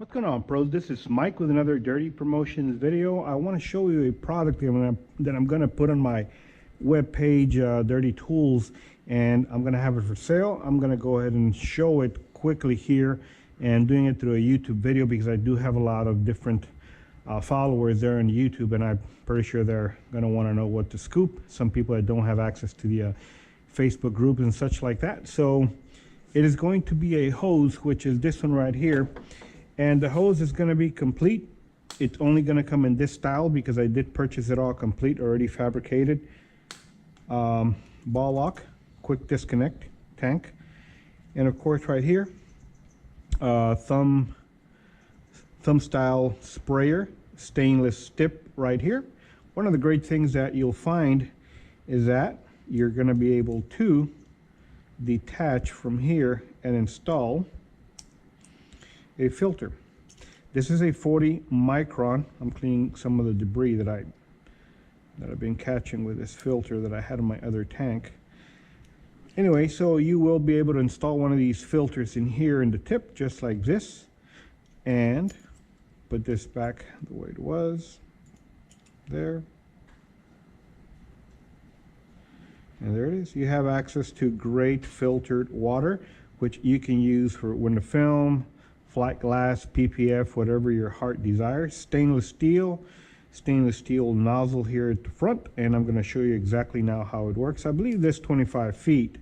What's going on, pros? This is Mike with another Dirty Promotions video. I want to show you a product that I'm going to put on my web page, Dirty Tools, and I'm going to have it for sale. I'm going to go ahead and show it quickly here and doing it through a YouTube video because I do have a lot of different followers there on YouTube, and I'm pretty sure they're going to want to know what to scoop. Some people that don't have access to the Facebook groups and such like that. So it is going to be a hose, which is this one right here. And the hose is going to be complete. It's only going to come in this style because I did purchase it all complete, already fabricated. Ball lock, quick disconnect tank. And of course right here, thumb style sprayer, stainless tip right here. One of the great things that you'll find is that you're going to be able to detach from here and install a filter. This is a 40 micron. I'm cleaning some of the debris that I've been catching with this filter that I had in my other tank. Anyway, so you will be able to install one of these filters in here in the tip, just like this, and put this back the way it was there, and there it is. You have access to great filtered water, which you can use for window film, flat glass, PPF, whatever your heart desires. Stainless steel nozzle here at the front, and I'm going to show you exactly now how it works. I believe this 25 feet,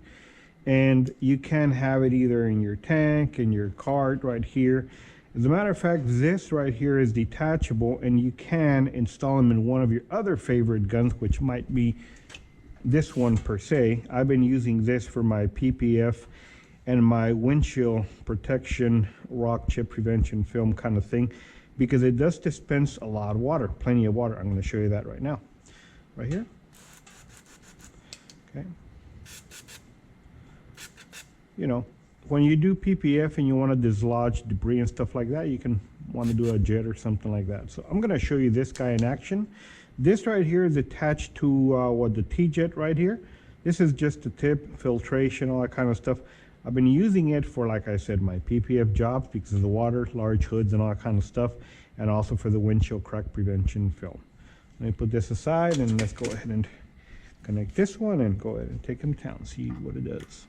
and you can have it either in your tank, in your cart right here. As a matter of fact, this right here is detachable, and you can install them in one of your other favorite guns, which might be this one per se. I've been using this for my PPF and my windshield protection, rock chip prevention film kind of thing, because it does dispense a lot of water, plenty of water. I'm going to show you that right now, right here. Okay. You know, when you do PPF and you want to dislodge debris and stuff like that, you can want to do a jet or something like that. So I'm going to show you this guy in action. This right here is attached to the T-jet right here. This is just the tip, filtration, all that kind of stuff. I've been using it for, like I said, my PPF jobs because of the water, large hoods and all that kind of stuff, and also for the windshield crack prevention film. Let me put this aside and let's go ahead and connect this one and go ahead and take him down, see what it does.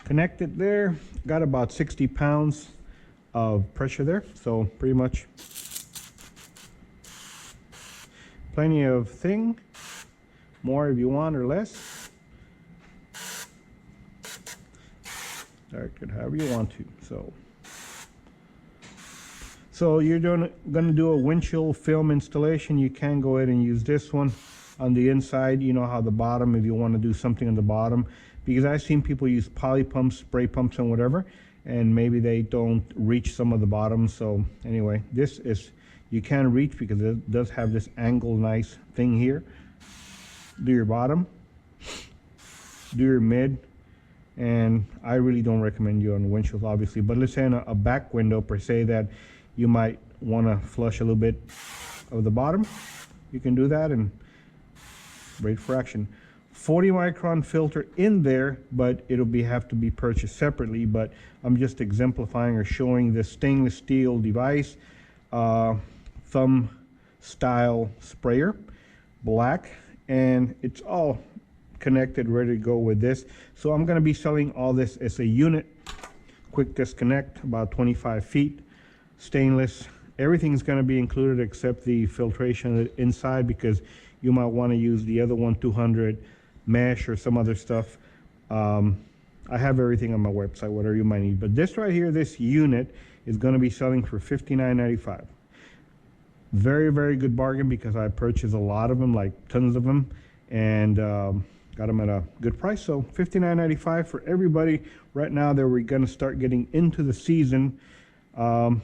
Connect it there, got about 60 pounds of pressure there, so pretty much plenty of thing, more if you want or less. Direct it however you want to. So you're gonna do a windshield film installation. You can go ahead and use this one on the inside. You know how the bottom, if you want to do something on the bottom, because I've seen people use poly pumps, spray pumps, and whatever, and maybe they don't reach some of the bottom. So anyway, this is, you can reach because it does have this angle nice thing here. Do your bottom, do your mid, and I really don't recommend you on windshield, obviously, but let's say in a back window per se that you might want to flush a little bit of the bottom, you can do that and wait for action. 40 micron filter in there, but it'll have to be purchased separately. But I'm just exemplifying or showing this stainless steel device, thumb style sprayer, black, and it's all connected, ready to go with this. So I'm going to be selling all this as a unit. Quick disconnect, about 25 feet, stainless. Everything's going to be included except the filtration inside, because you might want to use the other one, 200 mesh or some other stuff. I have everything on my website, whatever you might need. But this right here, this unit is going to be selling for $59.95. Very, very good bargain because I purchased a lot of them, like tons of them, and got them at a good price. So $59.95 for everybody right now that we're going to start getting into the season and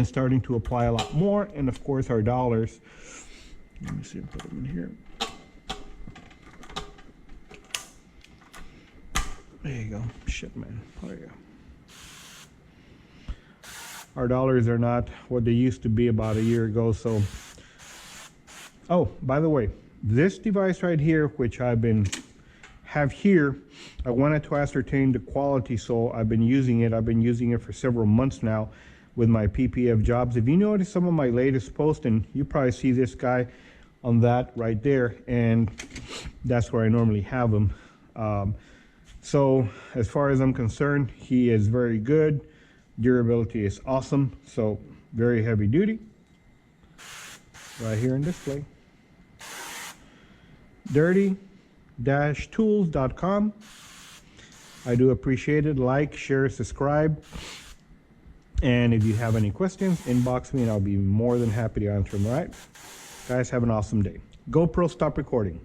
starting to apply a lot more. And of course our dollars, let me see, put them in here. There you go. Shit, man. There you go. Our dollars are not what they used to be about a year ago. So, oh, by the way, this device right here, which have here, I wanted to ascertain the quality, so I've been using it. I've been using it for several months now. with my PPF jobs. If you notice some of my latest posts, and you probably see this guy on that right there, and that's where I normally have him. So as far as I'm concerned, he is very good. Durability is awesome. So very heavy duty. Right here in display. dirty-tools.com. I do appreciate it. Like, share, subscribe. And if you have any questions, inbox me and I'll be more than happy to answer them, all right? Guys, have an awesome day. GoPro, stop recording.